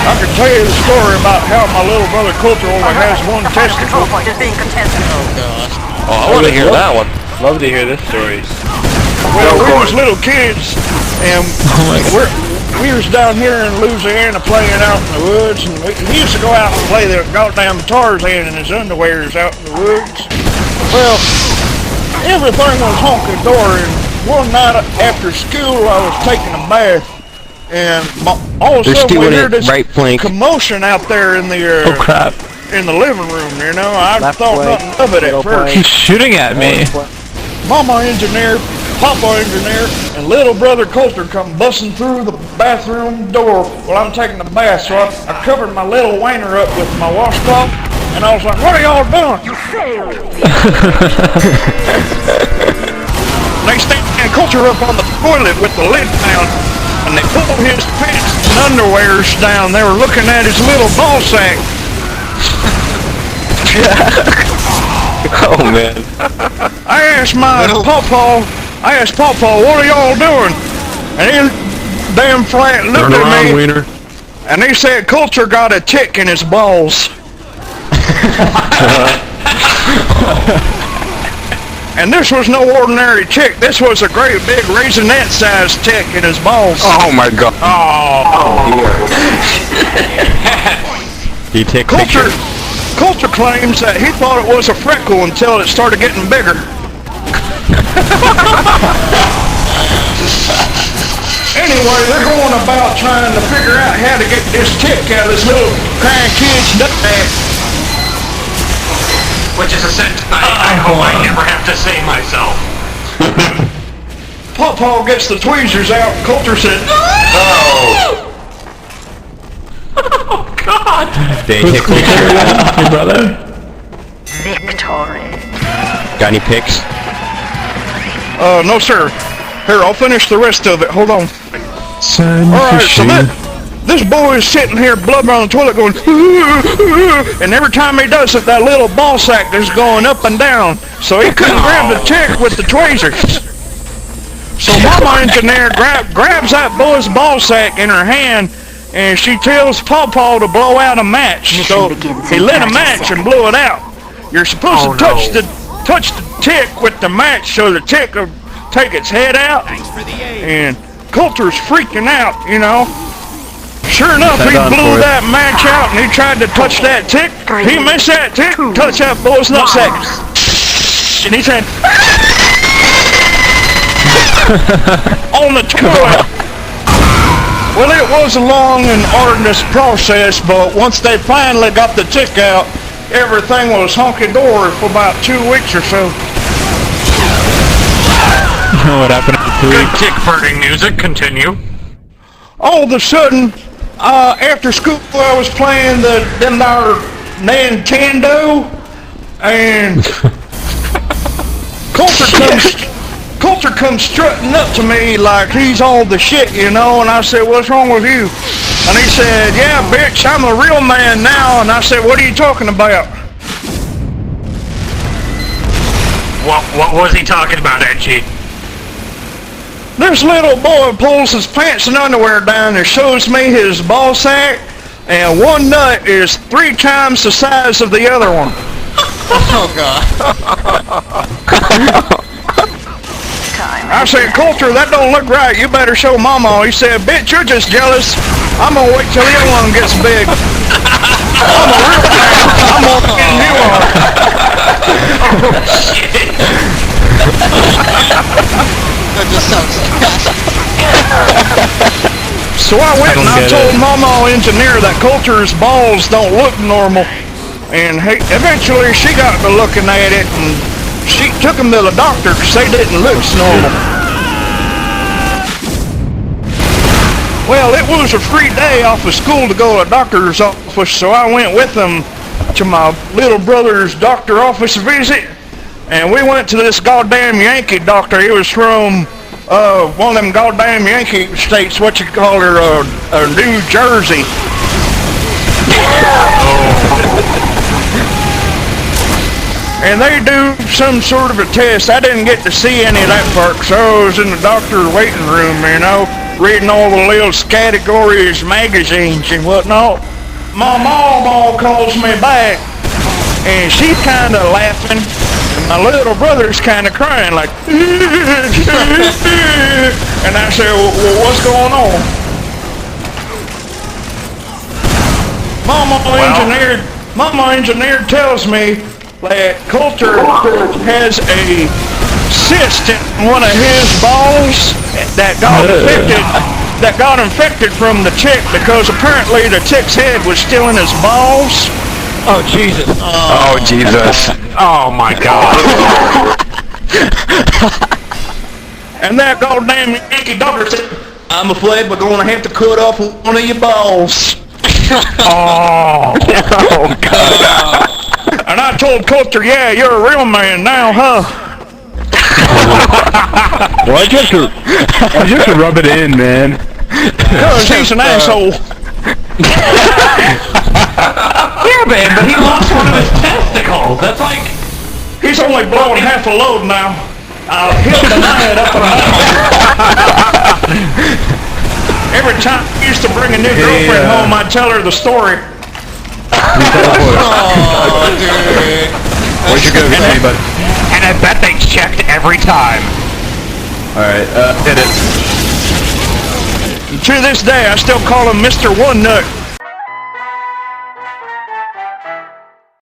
I could tell you the story about how my little brother Coulter only has one testicle. Oh gosh. Oh, I want to hear that one. Love to hear this story. Well, we was little kids, and we was down here in Louisiana playing out in the woods, and he used to go out and play the goddamn Tarzan in his underwears out in the woods. Well, everything was honky-dory, and one night after school I was taking a bath, and all of a sudden we heard this commotion out there in the oh crap! In the living room. You know, I thought nothing of it at first. He's shooting at me. Mama engineer, Papa engineer, and little brother Coulter come busting through the bathroom door while I'm taking a bath. So I covered my little wiener up with my washcloth, and I was like, "What are y'all doing?" You failed. They stand Coulter up on the toilet with the lid down, and they pulled his pants and underwears down. They were looking at his little ball sack. Oh man. I asked Pawpaw, what are y'all doing? And he damn flat looked at me, wiener. and he said Coulter got a tick in his balls. And this was no ordinary tick. This was a great big raisinette-sized tick in his balls. Oh my god. Oh. He tick picture. Coulter claims that he thought it was a freckle until it started getting bigger. Anyway, they're going about trying to figure out how to get this tick out of this little crying kid's nut bag. Which is a sentence I hope I never have to say myself. Pawpaw gets the tweezers out, Coulter said, "No!" Oh God! They tick picture. Hey brother. Victory. Got any pics? No sir. Here, I'll finish the rest of it. Hold on. Alright, so this boy is sitting here blubbering on the toilet going, and every time he does it, that little ball sack is going up and down. So he couldn't grab the tick with the tweezers. So Mama Engineer grabs that boy's ball sack in her hand, and she tells Pawpaw to blow out a match. So he lit a match and blew it out. You're supposed to touch the tick with the match so the tick will take its head out. And Coulter's freaking out, you know. Sure enough, he blew that match out and he tried to touch that tick. He missed that tick, touched that boy's nutsack. And he said, on the toilet. Well, it was a long and arduous process, but once they finally got the tick out, everything was honky-dory for about 2 weeks or so. What happened after 2 Good weeks? tick burning music, continue. All of a sudden, after school I was playing the Nintendo, and Coulter comes strutting up to me like he's all the shit, you know, and I said, "What's wrong with you?" And he said, "Yeah, bitch, I'm a real man now." And I said, "What are you talking about?" What was he talking about, Edgy? This little boy pulls his pants and underwear down and shows me his ball sack, and one nut is 3 times the size of the other one. Oh God. I said, "Coulter, that don't look right. You better show Mama." He said, "Bitch, you're just jealous. I'm gonna wait till the other one gets big. I'm a real man. I'm gonna get you on." Oh shit! That just sounds So I went and I told Mama Engineer that Coulter's balls don't look normal. And eventually she got to looking at it, and she took him to the doctor because they didn't look normal. Well, it was a free day off of school to go to the doctor's office, so I went with them to my little brother's doctor office visit. And we went to this goddamn Yankee doctor. He was from one of them goddamn Yankee states, what you call her, New Jersey. and they do some sort of a test. I didn't get to see any of that part, so I was in the doctor's waiting room, you know, reading all the little categories, magazines and whatnot. My mom calls me back, and she's kind of laughing, and my little brother's kind of crying like, and I said, well, what's going on? Mama engineer tells me that Coulter has a cyst in one of his balls that got infected from the tick because apparently the tick's head was still in his balls. Oh, Jesus. Oh, Jesus. Oh, my God. And that goddamn Yankee doctor said, I'm afraid we're going to have to cut off one of your balls. Oh. Oh, God. And I told Coulter, yeah, you're a real man now, huh? Well, just rub it in, man. Cause he's an asshole. Yeah, man, but he lost one of his testicles. That's like... He's only blowing half a load now. He'll deny it up and down. Every time I used to bring a new girlfriend home, I'd tell her the story. Oh, dude. Where'd you go, anybody? And I bet they checked every time. Alright, hit it. To this day, I still call him Mr. One Nut.